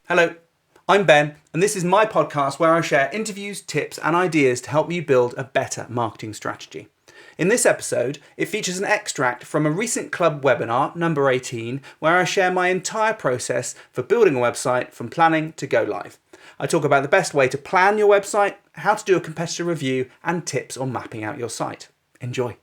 Hello, I'm Ben, and this is my podcast where I share interviews, tips, and ideas to help you build a better marketing strategy. In this episode, it features an extract from a recent club webinar, number 18, where I share my entire process for building a website from planning to go live. I talk about the best way to plan your website, how to do a competitor review, and tips on mapping out your site. Enjoy.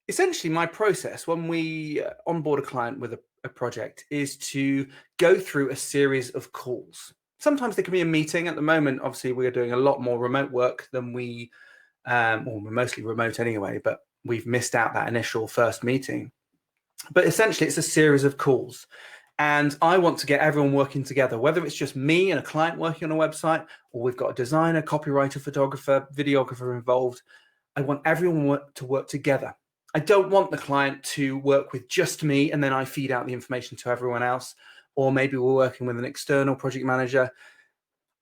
Essentially, my process when we onboard a client with a project is to go through a series of calls. Sometimes there can be a meeting. At the moment, obviously, we're doing a lot more remote work than we're mostly remote anyway, but we've missed out that initial first meeting. But essentially, it's a series of calls. And I want to get everyone working together, whether it's just me and a client working on a website, or we've got a designer, copywriter, photographer, videographer involved. I want everyone to work together. I don't want the client to work with just me and then I feed out the information to everyone else, or maybe we're working with an external project manager.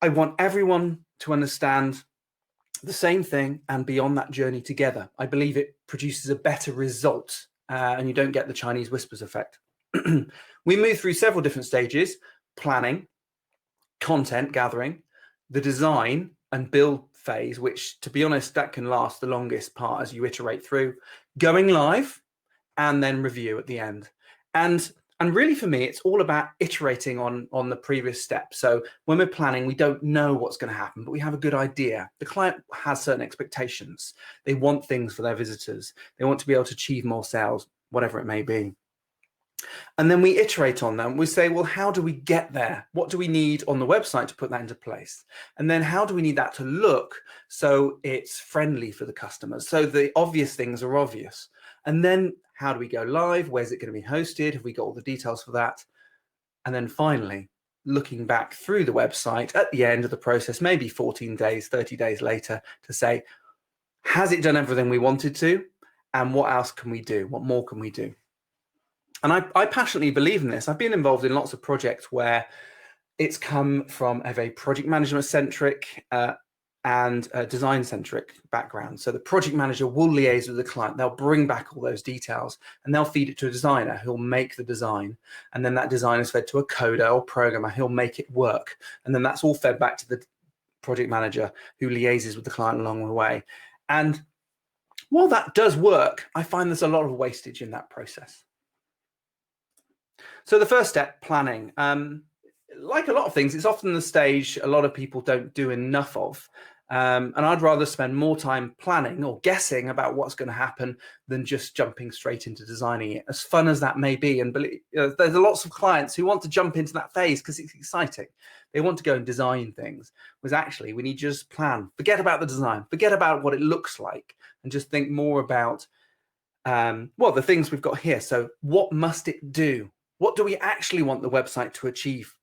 I want everyone to understand the same thing and be on that journey together. I believe it produces a better result and you don't get the Chinese whispers effect. We move through several different stages: planning, content gathering, the design and build phase, which, to be honest, that can last the longest part as you iterate through, going live, and then review at the end. And really, for me, it's all about iterating on the previous step. So when we're planning, we don't know what's going to happen, but we have a good idea. The client has certain expectations. They want things for their visitors. They want to be able to achieve more sales, whatever it may be. And then we iterate on them. We say, well, how do we get there? What do we need on the website to put that into place? And then how do we need that to look so it's friendly for the customers? So the obvious things are obvious. And then how do we go live? Where's it going to be hosted? Have we got all the details for that? And then finally, looking back through the website at the end of the process, maybe 14 days, 30 days later, to say, has it done everything we wanted to? And what else can we do? What more can we do? And I passionately believe in this. I've been involved in lots of projects where it's come from a very project management centric and design centric background. So the project manager will liaise with the client. They'll bring back all those details and they'll feed it to a designer who'll make the design. And then that design is fed to a coder or programmer who'll make it work. And then that's all fed back to the project manager who liaises with the client along the way. And while that does work, I find there's a lot of wastage in that process. So the first step, planning. Like a lot of things, it's often the stage a lot of people don't do enough of. And I'd rather spend more time planning or guessing about what's going to happen than just jumping straight into designing it, as fun as that may be. And there's lots of clients who want to jump into that phase because it's exciting. They want to go and design things. Whereas actually, we need to just plan. Forget about the design. Forget about what it looks like and just think more about, the things we've got here. So what must it do? What do we actually want the website to achieve?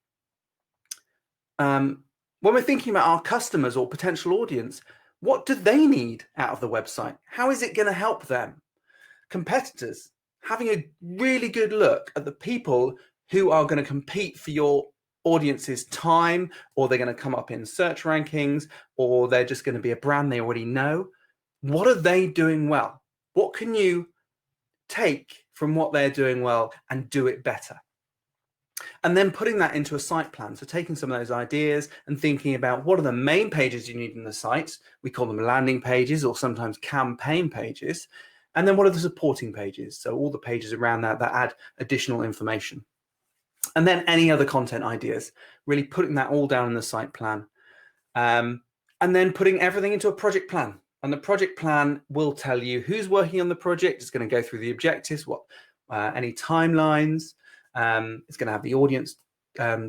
When we're thinking about our customers or potential audience, what do they need out of the website? How is it going to help them? Competitors, having a really good look at the people who are going to compete for your audience's time, or they're going to come up in search rankings, or they're just going to be a brand they already know. What are they doing well? What can you take from what they're doing well and do it better? And then putting that into a site plan. So taking some of those ideas and thinking about what are the main pages you need in the site. We call them landing pages or sometimes campaign pages. And then what are the supporting pages? So all the pages around that add additional information. And then any other content ideas, really putting that all down in the site plan. And then putting everything into a project plan. And the project plan will tell you who's working on the project. It's going to go through the objectives, any timelines. It's going to have the audience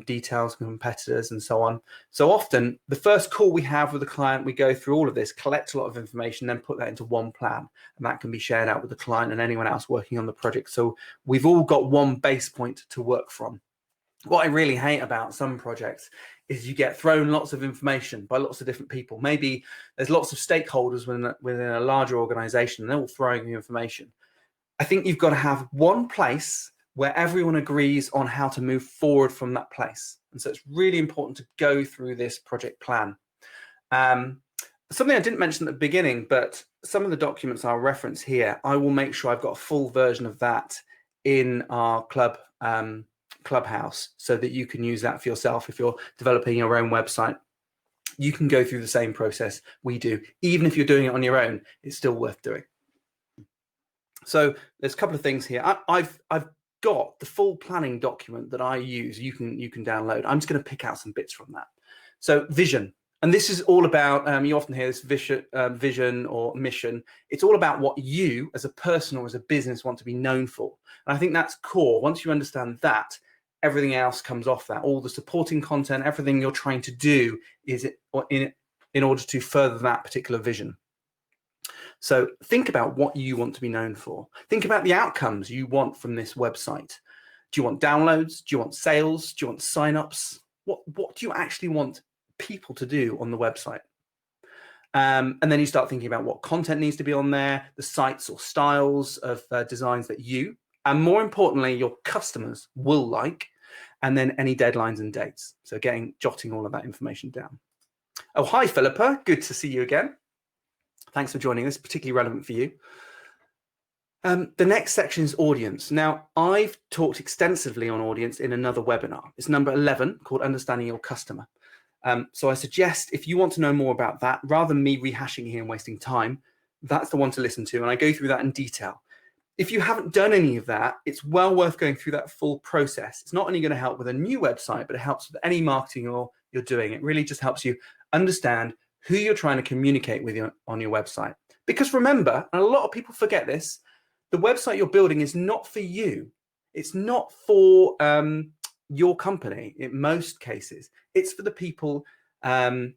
details, competitors, and so on. So often, the first call we have with the client, we go through all of this, collect a lot of information, then put that into one plan. And that can be shared out with the client and anyone else working on the project. So we've all got one base point to work from. What I really hate about some projects is you get thrown lots of information by lots of different people. Maybe there's lots of stakeholders within a larger organization, and they're all throwing you information. I think you've got to have one place where everyone agrees on how to move forward from that place. And so it's really important to go through this project plan. Something I didn't mention at the beginning, but some of the documents I'll reference here, I will make sure I've got a full version of that in our clubhouse so that you can use that for yourself. If you're developing your own website, you can go through the same process we do. Even if you're doing it on your own, it's still worth doing. So there's a couple of things here. I've got the full planning document that I use. You can download. I'm just going to pick out some bits from that. So vision. And this is all about, you often hear this vision or mission. It's all about what you as a person or as a business want to be known for. And I think that's core. Once you understand that, everything else comes off that. All the supporting content, everything you're trying to do is in order to further that particular vision. So think about what you want to be known for. Think about the outcomes you want from this website. Do you want downloads? Do you want sales? Do you want signups? What do you actually want people to do on the website? And then you start thinking about what content needs to be on there, the sites or styles of designs that you, and more importantly, your customers will like, and then any deadlines and dates. So jotting all of that information down. Oh, hi, Philippa. Good to see you again. Thanks for joining us, particularly relevant for you. The next section is audience. Now, I've talked extensively on audience in another webinar. It's number 11, called Understanding Your Customer. So I suggest if you want to know more about that, rather than me rehashing here and wasting time, that's the one to listen to. And I go through that in detail. If you haven't done any of that, it's well worth going through that full process. It's not only going to help with a new website, but it helps with any marketing you're doing. It really just helps you understand who you're trying to communicate with on your website. Because remember, and a lot of people forget this, the website you're building is not for you. It's not for your company in most cases. It's for the people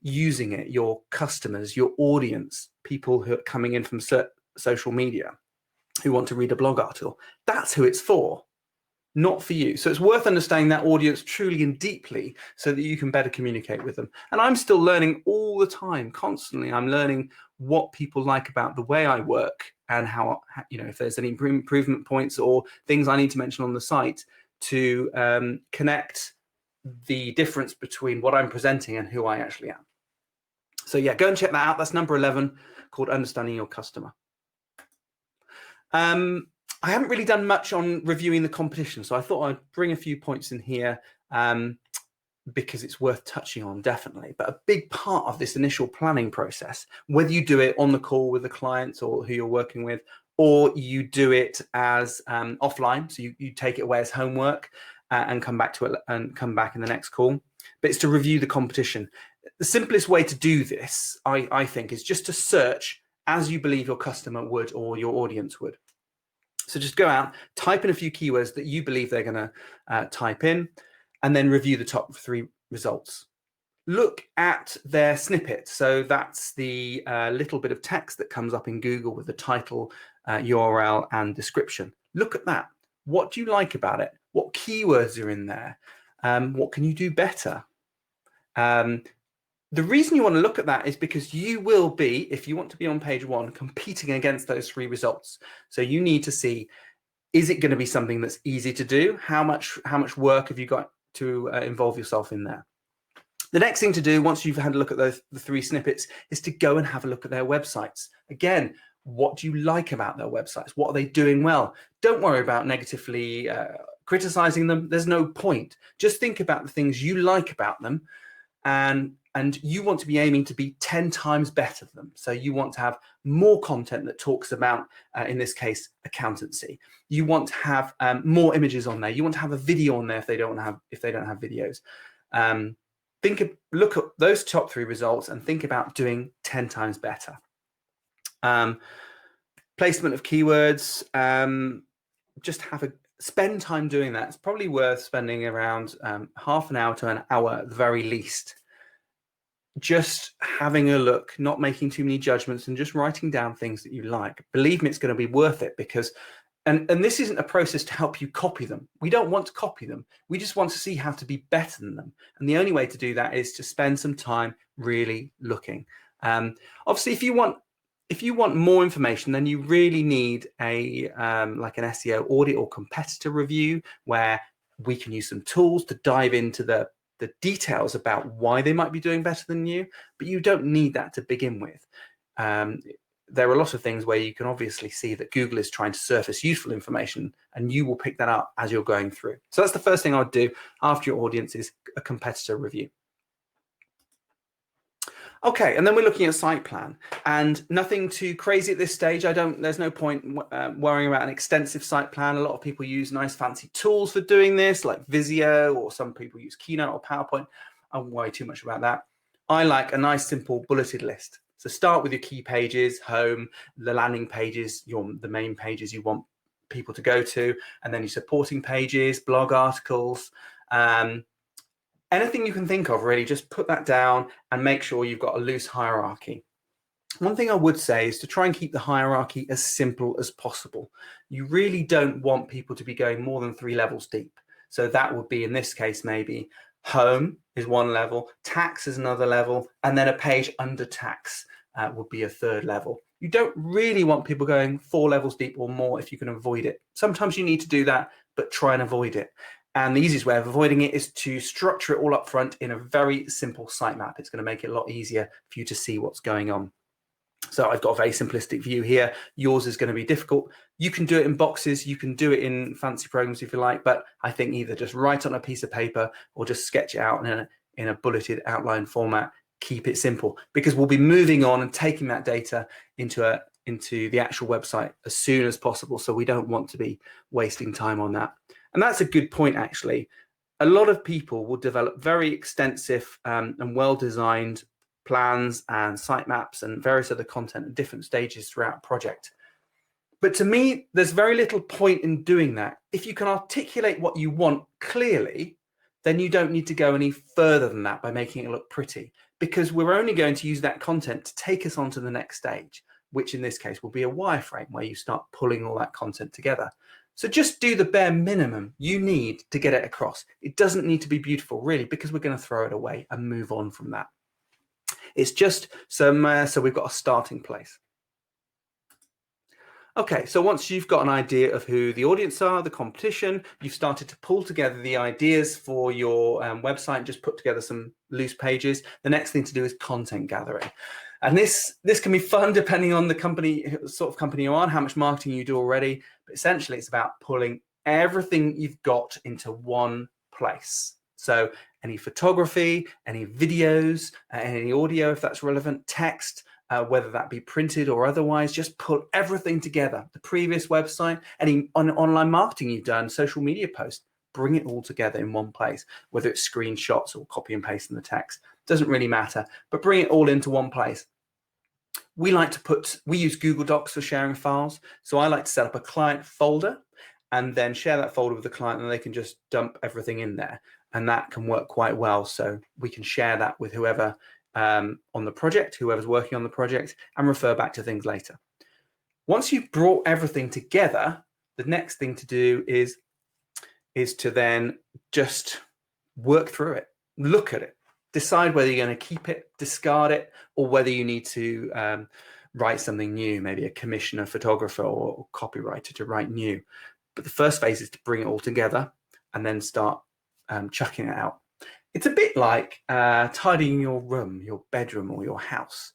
using it, your customers, your audience, people who are coming in from social media who want to read a blog article. That's who it's for, not for you. So it's worth understanding that audience truly and deeply so that you can better communicate with them. And I'm still learning all the time, constantly. I'm learning what people like about the way I work and how, if there's any improvement points or things I need to mention on the site to connect the difference between what I'm presenting and who I actually am. So yeah, go and check that out. That's number 11, called Understanding Your Customer. I haven't really done much on reviewing the competition, so I thought I'd bring a few points in here because it's worth touching on, definitely. But a big part of this initial planning process, whether you do it on the call with the clients or who you're working with, or you do it as offline, so you take it away as homework and come back to it and come back in the next call, but it's to review the competition. The simplest way to do this, I think, is just to search as you believe your customer would or your audience would. So just go out, type in a few keywords that you believe they're going to type in, and then review the top 3 results. Look at their snippet. So that's the little bit of text that comes up in Google with the title, URL, and description. Look at that. What do you like about it? What keywords are in there? What can you do better? The reason you want to look at that is because you will be, if you want to be on page 1, competing against those 3 results. So you need to see, is it going to be something that's easy to do? How much work have you got to involve yourself in there? The next thing to do, once you've had a look at the 3 snippets, is to go and have a look at their websites. Again, what do you like about their websites? What are they doing well? Don't worry about negatively criticizing them. There's no point. Just think about the things you like about them, and you want to be aiming to be 10 times better than them. So you want to have more content that talks about, in this case, accountancy. You want to have more images on there. You want to have a video on there if they don't have videos. Look at those top 3 results and think about doing 10 times better. Placement of keywords. Just spend time doing that. It's probably worth spending around half an hour to an hour at the very least, just having a look, not making too many judgments, and just writing down things that you like. Believe me, it's going to be worth it, because and this isn't a process to help you copy them. We don't want to copy them. We just want to see how to be better than them. And the only way to do that is to spend some time really looking. Obviously, if you want more information, then you really need like an SEO audit or competitor review, where we can use some tools to dive into the details about why they might be doing better than you, but you don't need that to begin with. there are a lot of things where you can obviously see that Google is trying to surface useful information, and you will pick that up as you're going through. So that's the first thing I would do after your audience is a competitor review. Okay, and then we're looking at site plan, and nothing too crazy at this stage. There's no point worrying about an extensive site plan. A lot of people use nice fancy tools for doing this, like Visio, or some people use Keynote or PowerPoint. I won't worry too much about that. I like a nice simple bulleted list. So start with your key pages, home, the landing pages, the main pages you want people to go to, and then your supporting pages, blog articles, anything you can think of, really. Just put that down and make sure you've got a loose hierarchy. One thing I would say is to try and keep the hierarchy as simple as possible. You really don't want people to be going more than 3 levels deep. So that would be, in this case, maybe home is one level, tax is another level, and then a page under tax would be a third level. You don't really want people going 4 levels deep or more if you can avoid it. Sometimes you need to do that, but try and avoid it. And the easiest way of avoiding it is to structure it all up front in a very simple sitemap. It's going to make it a lot easier for you to see what's going on. So I've got a very simplistic view here. Yours is going to be difficult. You can do it in boxes. You can do it in fancy programs if you like, but I think either just write on a piece of paper or just sketch it out in a bulleted outline format. Keep it simple, because we'll be moving on and taking that data into the actual website as soon as possible. So we don't want to be wasting time on that. And that's a good point, actually. A lot of people will develop very extensive and well-designed plans and sitemaps and various other content at different stages throughout a project. But to me, there's very little point in doing that. If you can articulate what you want clearly, then you don't need to go any further than that by making it look pretty, because we're only going to use that content to take us on to the next stage, which in this case will be a wireframe where you start pulling all that content together. So just do the bare minimum you need to get it across. It doesn't need to be beautiful, really, because we're going to throw it away and move on from that. It's just so we've got a starting place. Okay, so once you've got an idea of who the audience are, the competition, you've started to pull together the ideas for your website, just put together some loose pages. The next thing to do is content gathering. And this can be fun depending on the sort of company you're on, how much marketing you do already. But essentially, it's about pulling everything you've got into one place. So any photography, any videos, any audio, if that's relevant, text, whether that be printed or otherwise, just put everything together. The previous website, any online marketing you've done, social media posts, bring it all together in one place, whether it's screenshots or copy and paste in the text, doesn't really matter, but bring it all into one place. We use Google Docs for sharing files. So I like to set up a client folder and then share that folder with the client, and they can just dump everything in there. And that can work quite well. So we can share that with whoever on the project, whoever's working on the project, and refer back to things later. Once you've brought everything together, the next thing to do is to then just work through it, look at it, decide whether you're going to keep it, discard it, or whether you need to write something new, maybe commission a photographer or copywriter to write new. But the first phase is to bring it all together and then start chucking it out. It's a bit like tidying your room, your bedroom, or your house.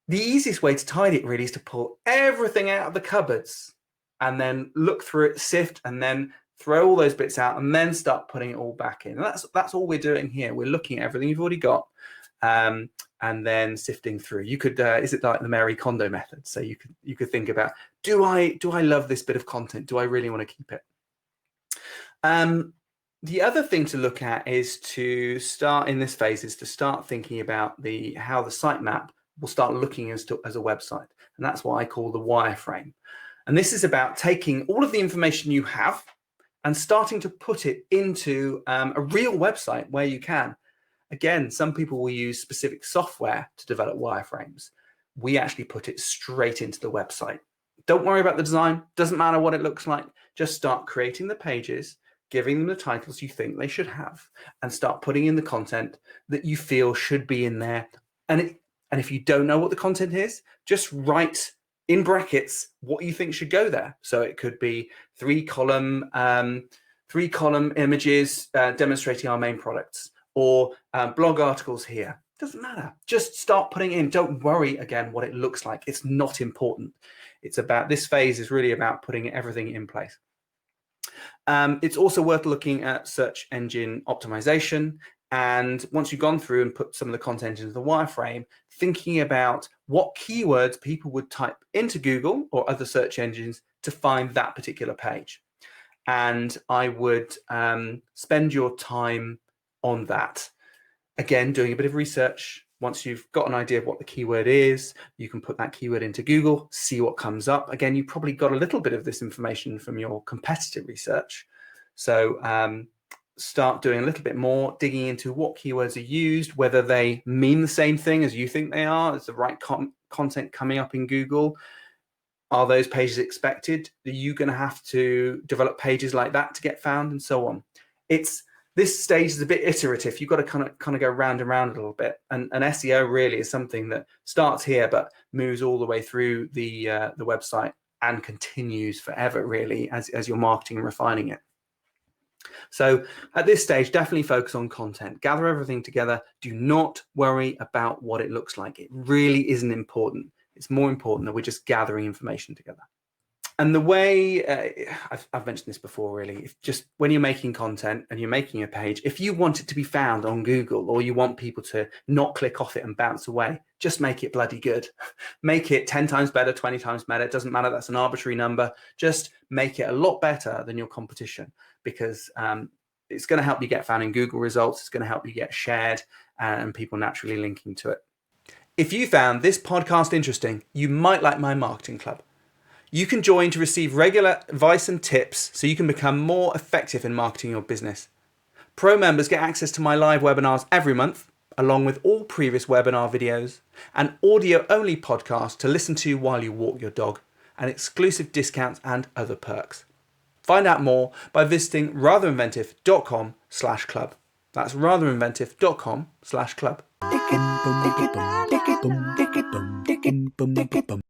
The easiest way to tidy it really is to pull everything out of the cupboards and then look through it, sift, and then throw all those bits out and then start putting it all back in. And that's all we're doing here. We're looking at everything you've already got and then sifting through. You could is it like the Marie Kondo method? So you could think about, do I love this bit of content? Do I really want to keep it? The other thing to look at is to start in this phase is to start thinking about how the sitemap will start looking as a website. And that's what I call the wireframe. And this is about taking all of the information you have and starting to put it into a real website where you can. Again, some people will use specific software to develop wireframes. We actually put it straight into the website. Don't worry about the design. Doesn't matter what it looks like. Just start creating the pages, giving them the titles you think they should have, and start putting in the content that you feel should be in there. And if you don't know what the content is, just write in brackets what you think should go there. So it could be three column images demonstrating our main products, or blog articles here, Doesn't matter. Just start putting it in. Don't worry again what it looks like. It's not important. It's about, this phase is really about putting everything in place. It's also worth looking at search engine optimization. And once you've gone through and put some of the content into the wireframe, thinking about what keywords people would type into Google or other search engines to find that particular page. And I would spend your time on that. Again, doing a bit of research. Once you've got an idea of what the keyword is, you can put that keyword into Google, see what comes up. Again, you probably got a little bit of this information from your competitor research. So start doing a little bit more, digging into what keywords are used, whether they mean the same thing as you think they are. Is the right content coming up in Google? Are those pages expected? Are you going to have to develop pages like that to get found, and so on? This stage is a bit iterative. You've got to kind of go round and round a little bit. And SEO really is something that starts here, but moves all the way through the website and continues forever, really, as you're marketing and refining it. So at this stage, definitely focus on content. Gather everything together. Do not worry about what it looks like. It really isn't important. It's more important that we're just gathering information together. And the way, I've mentioned this before, really, just when you're making content and you're making a page, if you want it to be found on Google, or you want people to not click off it and bounce away, just make it bloody good. Make it 10 times better, 20 times better. It doesn't matter. That's an arbitrary number. Just make it a lot better than your competition, because it's going to help you get found in Google results. It's going to help you get shared and people naturally linking to it. If you found this podcast interesting, you might like my marketing club. You can join to receive regular advice and tips so you can become more effective in marketing your business. Pro members get access to my live webinars every month, along with all previous webinar videos, an audio-only podcast to listen to while you walk your dog, and exclusive discounts and other perks. Find out more by visiting ratherinventive.com/club. That's ratherinventive.com/club.